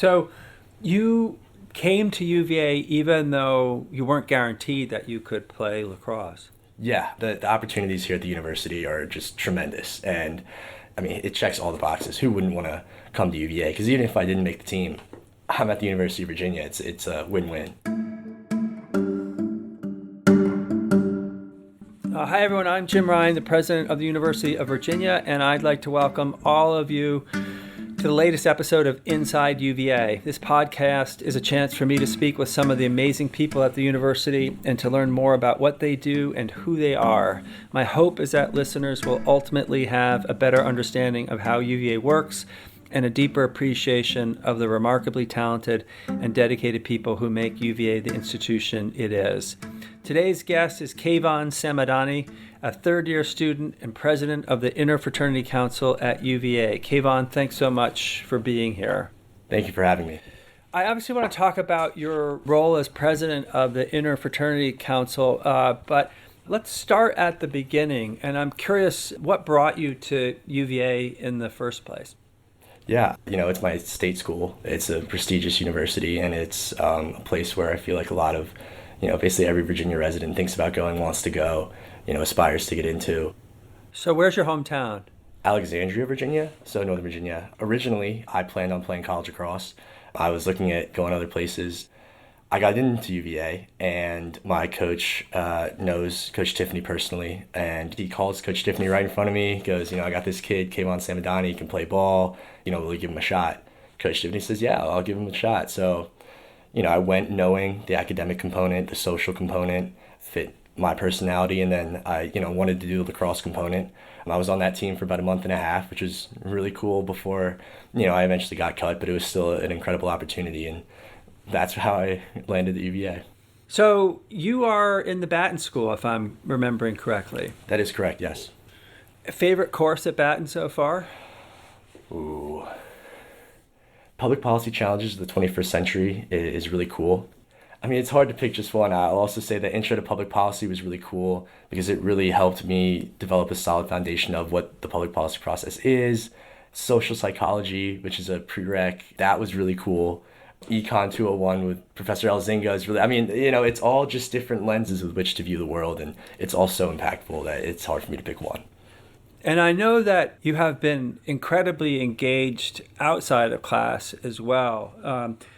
So you came to UVA even though you weren't guaranteed that you could play lacrosse. Yeah, the opportunities here at the university are just tremendous. And I mean, it checks all the boxes. Who wouldn't want to come to UVA? Because even if I didn't make the team, I'm at the University of Virginia. It's a win-win. Hi, everyone. I'm Jim Ryan, the president of the University of Virginia, and I'd like to welcome all of you to the latest episode of Inside UVA. This podcast is a chance for me to speak with some of the amazing people at the university and to learn more about what they do and who they are. My hope is that listeners will ultimately have a better understanding of how UVA works and a deeper appreciation of the remarkably talented and dedicated people who make UVA the institution it is. Today's guest is Kayvon Samadani, a third-year student and president of the Inter-Fraternity Council at UVA. Kayvon, thanks so much for being here. Thank you for having me. I obviously want to talk about your role as president of the Inter-Fraternity Council, but let's start at the beginning. And I'm curious, what brought you to UVA in the first place? Yeah, it's my state school. It's a prestigious university, and it's a place where I feel like a lot of, basically every Virginia resident thinks about going, wants to go, aspires to get into. So where's your hometown? Alexandria, Virginia, so Northern Virginia. Originally, I planned on playing college lacrosse. I was looking at going other places. I got into UVA, and my coach knows Coach Tiffany personally, and he calls Coach Tiffany right in front of me, goes, I got this kid, Kayvon Samadani, he can play ball, will you give him a shot? Coach Tiffany says, yeah, I'll give him a shot. So, I went knowing the academic component, the social component fit my personality, and then I, wanted to do the lacrosse component. I was on that team for about a month and a half, which was really cool before, I eventually got cut, but it was still an incredible opportunity, and that's how I landed at UVA. So you are in the Batten School, if I'm remembering correctly. That is correct, yes. Favorite course at Batten so far? Ooh. Public policy challenges of the 21st century is really cool. I mean, it's hard to pick just one. I'll also say that Intro to Public Policy was really cool because it really helped me develop a solid foundation of what the public policy process is. Social psychology, which is a prereq, that was really cool. Econ 201 with Professor Elzinga is really, it's all just different lenses with which to view the world, and it's all so impactful that it's hard for me to pick one. And I know that you have been incredibly engaged outside of class as well.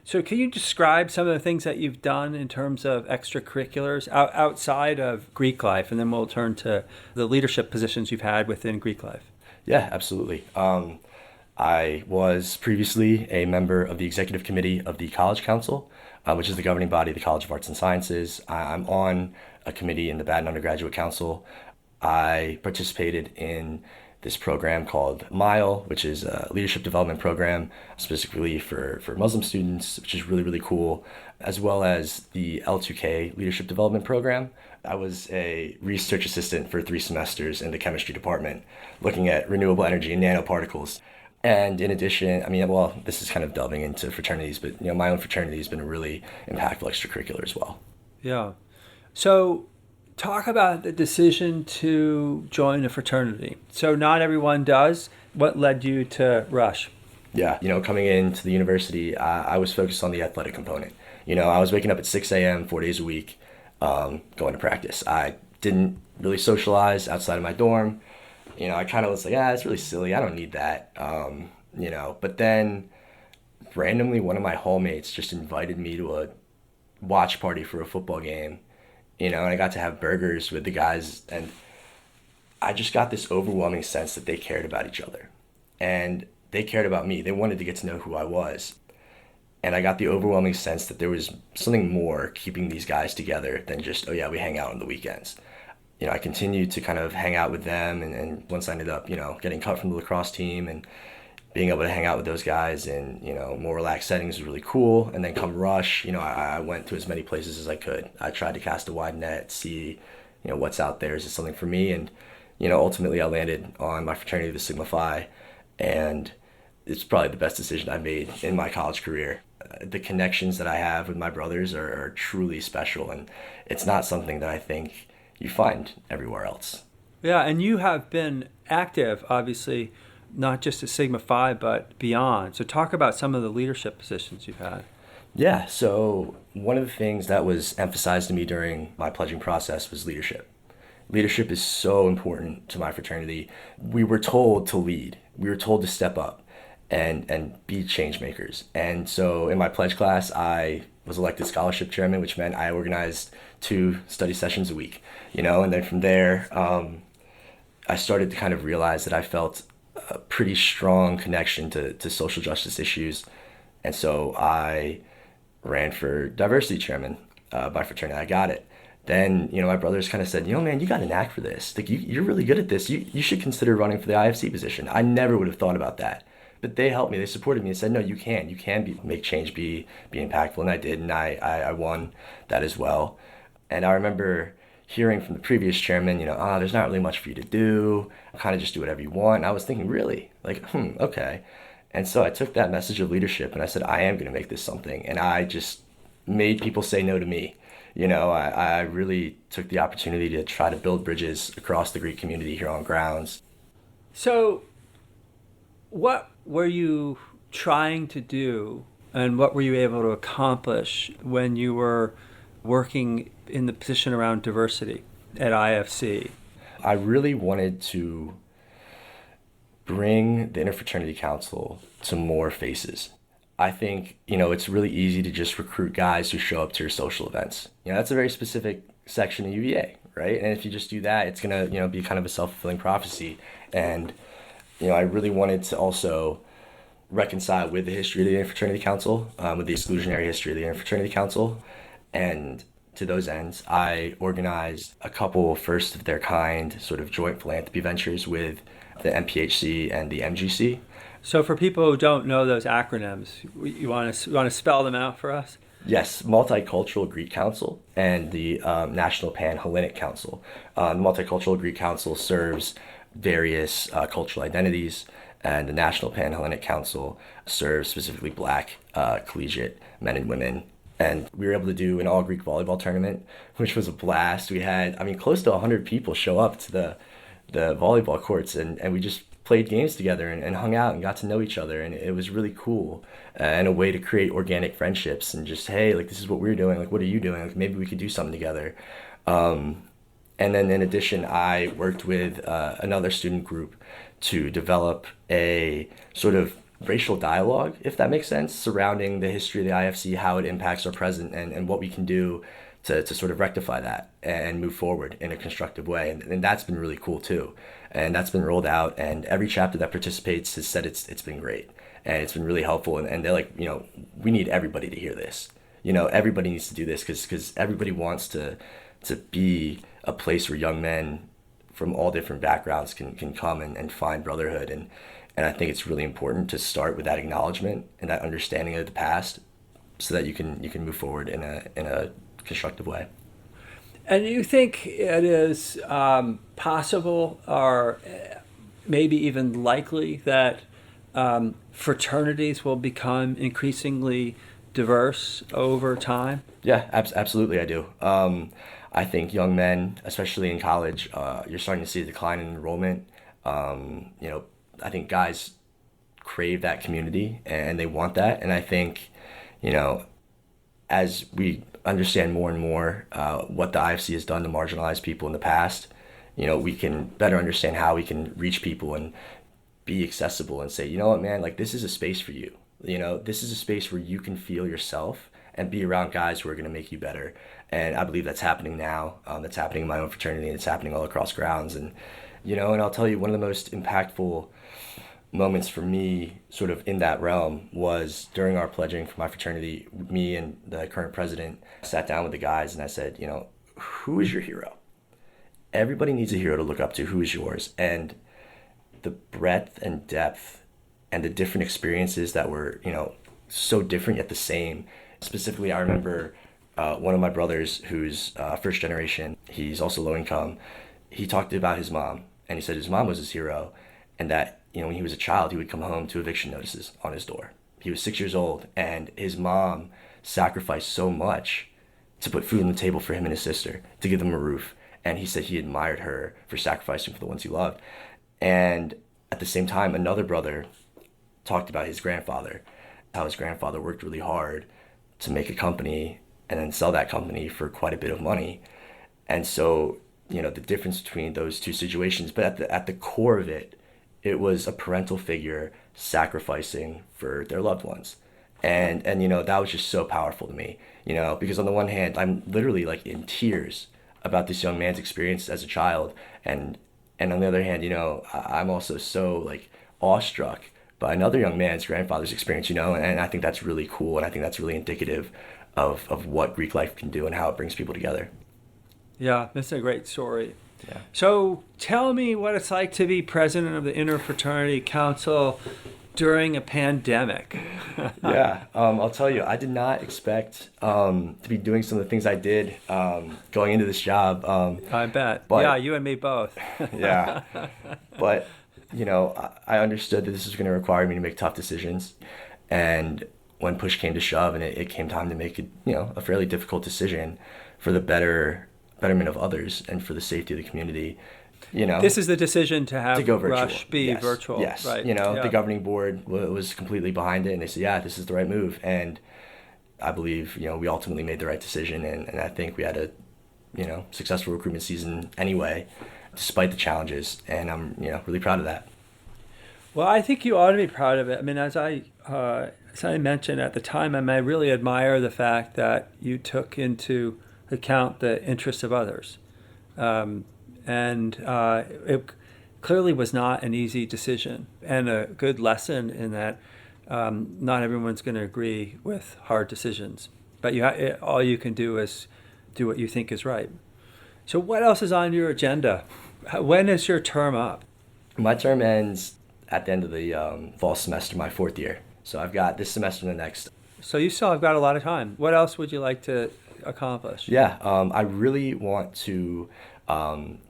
So can you describe some of the things that you've done in terms of extracurriculars outside of Greek life? And then we'll turn to the leadership positions you've had within Greek life. Yeah, absolutely. I was previously a member of the executive committee of the College Council, which is the governing body of the College of Arts and Sciences. I'm on a committee in the Batten Undergraduate Council. I participated in this program called MILE, which is a leadership development program specifically for Muslim students, which is really, really cool, as well as the L2K leadership development program. I was a research assistant for 3 semesters in the chemistry department, looking at renewable energy and nanoparticles. And in addition, this is kind of delving into fraternities, but my own fraternity has been a really impactful extracurricular as well. Yeah. So talk about the decision to join a fraternity. So not everyone does. What led you to Rush? Yeah, coming into the university, I was focused on the athletic component. I was waking up at 6 a.m. 4 days a week, going to practice. I didn't really socialize outside of my dorm. I kind of was like, it's really silly. I don't need that. But then randomly one of my hallmates just invited me to a watch party for a football game, and I got to have burgers with the guys, and I just got this overwhelming sense that they cared about each other and they cared about me. They wanted to get to know who I was. And I got the overwhelming sense that there was something more keeping these guys together than just, we hang out on the weekends. I continued to kind of hang out with them, and once I ended up, getting cut from the lacrosse team and being able to hang out with those guys in, more relaxed settings was really cool. And then come Rush, I went to as many places as I could. I tried to cast a wide net, see, what's out there. Is it something for me? And, ultimately I landed on my fraternity, the Sigma Phi, and it's probably the best decision I've made in my college career. The connections that I have with my brothers are truly special, and it's not something that I think you find everywhere else. Yeah, and you have been active, obviously, not just at Sigma Phi, but beyond. So talk about some of the leadership positions you've had. Yeah, so one of the things that was emphasized to me during my pledging process was leadership. Leadership is so important to my fraternity. We were told to lead. We were told to step up and be change makers. And so in my pledge class, I was elected scholarship chairman, which meant I organized 2 study sessions a week, and then from there, I started to kind of realize that I felt a pretty strong connection to social justice issues. And so I ran for diversity chairman by fraternity. I got it. Then, my brothers kind of said, man, you got a knack for this. Like, you're really good at this. You should consider running for the IFC position. I never would have thought about that. But they helped me. They supported me and said, no, you can. You can make change be impactful. And I did. And I won that as well. And I remember hearing from the previous chairman, there's not really much for you to do. Kind of just do whatever you want. And I was thinking, really? Like, okay. And so I took that message of leadership and I said, I am going to make this something. And I just made people say no to me. I really took the opportunity to try to build bridges across the Greek community here on grounds. So what were you trying to do and what were you able to accomplish when you were working in the position around diversity at IFC? I really wanted to bring the Inter-Fraternity Council to more faces. I think, it's really easy to just recruit guys who show up to your social events. That's a very specific section of UVA, right? And if you just do that, it's going to, be kind of a self-fulfilling prophecy. And, I really wanted to also reconcile with the history of the Inter-Fraternity Council, with the exclusionary history of the Inter-Fraternity Council. And to those ends, I organized a couple first of their kind sort of joint philanthropy ventures with the MPHC and the MGC. So for people who don't know those acronyms, you want to spell them out for us? Yes, Multicultural Greek Council and the National Pan-Hellenic Council. The Multicultural Greek Council serves various cultural identities, and the National Pan-Hellenic Council serves specifically Black collegiate men and women. And we were able to do an all-Greek volleyball tournament, which was a blast. We had, close to 100 people show up to the volleyball courts, and we just played games together and hung out and got to know each other, and it was really cool and a way to create organic friendships and just, hey, like, this is what we're doing, like, what are you doing, like, maybe we could do something together. And then in addition, I worked with another student group to develop a sort of racial dialogue, if that makes sense, surrounding the history of the IFC, how it impacts our present, and what we can do to sort of rectify that and move forward in a constructive way. And that's been really cool too. And that's been rolled out, and every chapter that participates has said it's been great. And it's been really helpful. And they're like, we need everybody to hear this. Everybody needs to do this because everybody wants to be a place where young men from all different backgrounds can come and find brotherhood. And I think it's really important to start with that acknowledgement and that understanding of the past so that you can move forward in a constructive way. And you think it is possible or maybe even likely that fraternities will become increasingly diverse over time? Yeah, absolutely I do. I think young men, especially in college, you're starting to see a decline in enrollment. I think guys crave that community and they want that. And I think, as we understand more and more what the IFC has done to marginalize people in the past, we can better understand how we can reach people and be accessible and say, you know what, man, like, this is a space for you. This is a space where you can feel yourself and be around guys who are going to make you better. And I believe that's happening now. That's happening in my own fraternity, and it's happening all across grounds. And, and I'll tell you, one of the most impactful moments for me sort of in that realm was during our pledging for my fraternity. Me and the current president sat down with the guys and I said, who is your hero? Everybody needs a hero to look up to. Who is yours? And the breadth and depth and the different experiences that were, so different yet the same. Specifically, I remember one of my brothers who's first generation, he's also low income. He talked about his mom, and he said his mom was his hero, and that, when he was a child, he would come home to eviction notices on his door. He was 6 years old, and his mom sacrificed so much to put food on the table for him and his sister, to give them a roof. And he said he admired her for sacrificing for the ones he loved. And at the same time, another brother talked about his grandfather, how his grandfather worked really hard to make a company and then sell that company for quite a bit of money. And so, the difference between those two situations, but at the core of it, it was a parental figure sacrificing for their loved ones. And that was just so powerful to me, because on the one hand, I'm literally like in tears about this young man's experience as a child. And on the other hand, I'm also so like awestruck by another young man's grandfather's experience, and I think that's really cool. And I think that's really indicative of what Greek life can do and how it brings people together. Yeah, that's a great story. Yeah. So tell me what it's like to be president of the Inter-Fraternity Council during a pandemic. Yeah, I'll tell you, I did not expect to be doing some of the things I did going into this job. I bet. But, yeah, you and me both. Yeah. But, I understood that this was going to require me to make tough decisions. And when push came to shove and it came time to make a fairly difficult decision for the betterment of others and for the safety of the community, This is the decision to go virtual. Rush be Yes. virtual. Yes. Right. The governing board was completely behind it, and they said, yeah, this is the right move. And I believe, we ultimately made the right decision, and I think we had a, successful recruitment season anyway, despite the challenges, and I'm, really proud of that. Well, I think you ought to be proud of it. I mean, as I mentioned at the time, I really admire the fact that you took into account the interests of others. And it clearly was not an easy decision, and a good lesson in that not everyone's going to agree with hard decisions. But all you can do is do what you think is right. So what else is on your agenda? When is your term up? My term ends at the end of the fall semester, my fourth year. So I've got this semester and the next. So you still have got a lot of time. What else would you like to accomplish? Yeah, I really want to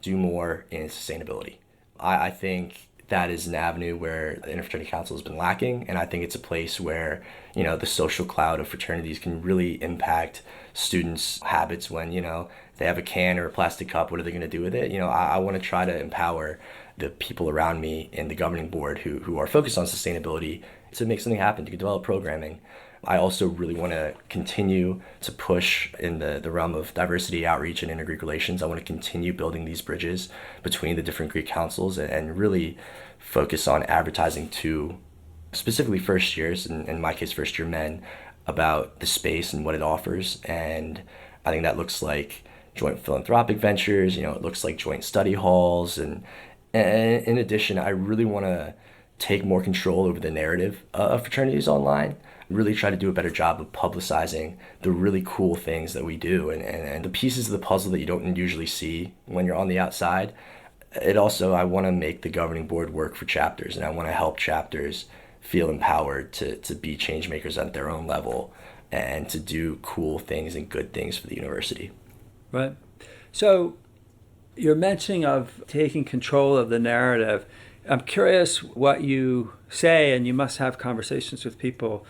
do more in sustainability. I think that is an avenue where the Inter-Fraternity Council has been lacking, and I think it's a place where, the social cloud of fraternities can really impact students' habits when, they have a can or a plastic cup. What are they going to do with it? I want to try to empower the people around me in the governing board who are focused on sustainability to make something happen, to develop programming. I also really want to continue to push in the realm of diversity, outreach, and inter-Greek relations. I want to continue building these bridges between the different Greek councils and really focus on advertising to specifically first years, and in my case, first year men, about the space and what it offers. And I think that looks like joint philanthropic ventures, it looks like joint study halls. And in addition, I really want to take more control over the narrative of fraternities online, really try to do a better job of publicizing the really cool things that we do and the pieces of the puzzle that you don't usually see when you're on the outside. I want to make the governing board work for chapters, and I want to help chapters feel empowered to be change makers at their own level and to do cool things and good things for the university. Right. So you're mentioning of taking control of the narrative. I'm curious what you say, and you must have conversations with people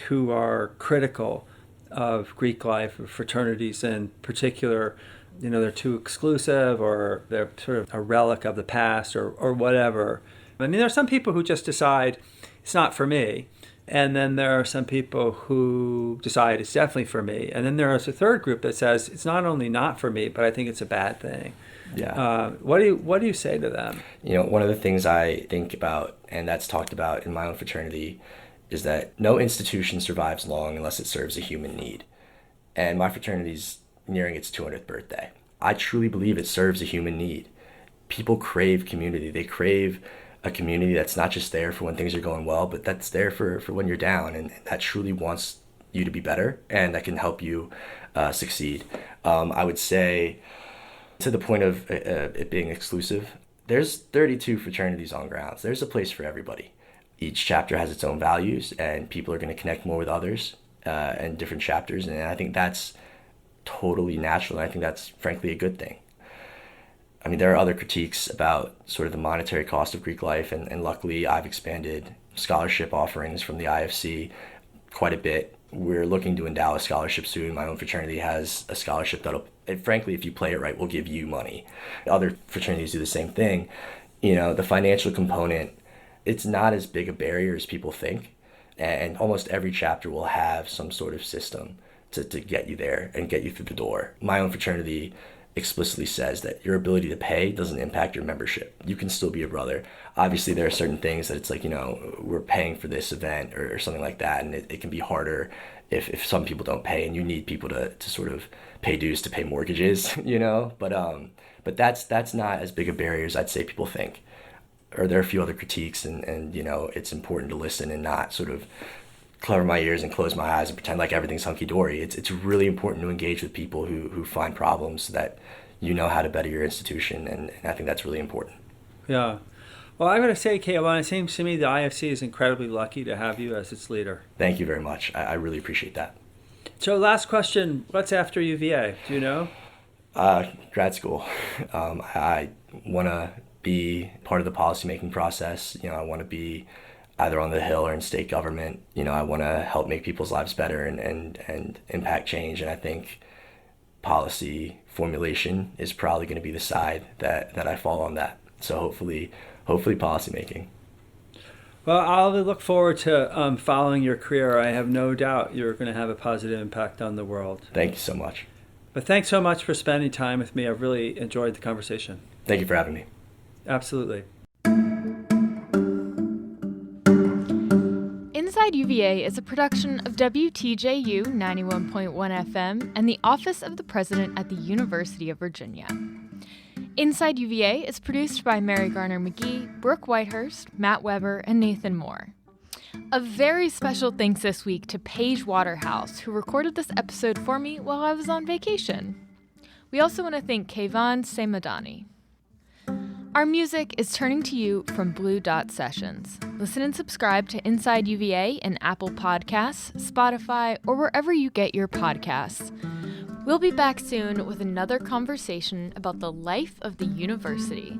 who are critical of Greek life, or fraternities in particular. They're too exclusive, or they're sort of a relic of the past, or whatever. I mean, there are some people who just decide it's not for me. And then there are some people who decide it's definitely for me. And then there is a third group that says it's not only not for me, but I think it's a bad thing. Yeah. What do you say to them? One of the things I think about, and that's talked about in my own fraternity, is that no institution survives long unless it serves a human need. And my fraternity's nearing its 200th birthday. I truly believe it serves a human need. People crave community. They crave a community that's not just there for when things are going well, but that's there for when you're down, and that truly wants you to be better, and that can help you succeed. I would say, to the point of it being exclusive, there's 32 fraternities on grounds. There's a place for everybody. Each chapter has its own values, and people are going to connect more with others and different chapters, and I think that's totally natural, and I think that's frankly a good thing. I mean, there are other critiques about sort of the monetary cost of Greek life, and luckily I've expanded scholarship offerings from the IFC quite a bit. We're looking to endow a scholarship soon. My own fraternity has a scholarship that'll, frankly, if you play it right, will give you money. Other fraternities do the same thing. The financial component, it's not as big a barrier as people think. And almost every chapter will have some sort of system to get you there and get you through the door. My own fraternity explicitly says that your ability to pay doesn't impact your membership. You can still be a brother. Obviously, there are certain things that it's like, we're paying for this event or something like that, and it can be harder if some people don't pay, and you need people to sort of pay dues to pay mortgages, But that's not as big a barrier as I'd say people think. Or there are a few other critiques, and it's important to listen and not sort of cover my ears and close my eyes and pretend like everything's hunky-dory. It's really important to engage with people who find problems so that you know how to better your institution, and I think that's really important. Yeah. Well, I got to say, Kayvon, it seems to me the IFC is incredibly lucky to have you as its leader. Thank you very much. I really appreciate that. So last question, what's after UVA? Do you know? Grad school. I want to be part of the policymaking process. I want to be either on the Hill or in state government. I want to help make people's lives better and impact change. And I think policy formulation is probably going to be the side that I fall on that. So hopefully policymaking. Well, I'll look forward to following your career. I have no doubt you're going to have a positive impact on the world. Thank you so much. But thanks so much for spending time with me. I've really enjoyed the conversation. Thank you for having me. Absolutely. Inside UVA is a production of WTJU 91.1 FM and the Office of the President at the University of Virginia. Inside UVA is produced by Mary Garner McGee, Brooke Whitehurst, Matt Weber, and Nathan Moore. A very special thanks this week to Paige Waterhouse, who recorded this episode for me while I was on vacation. We also want to thank Kayvon Samadani. Our music is Turning to You from Blue Dot Sessions. Listen and subscribe to Inside UVA in Apple Podcasts, Spotify, or wherever you get your podcasts. We'll be back soon with another conversation about the life of the university.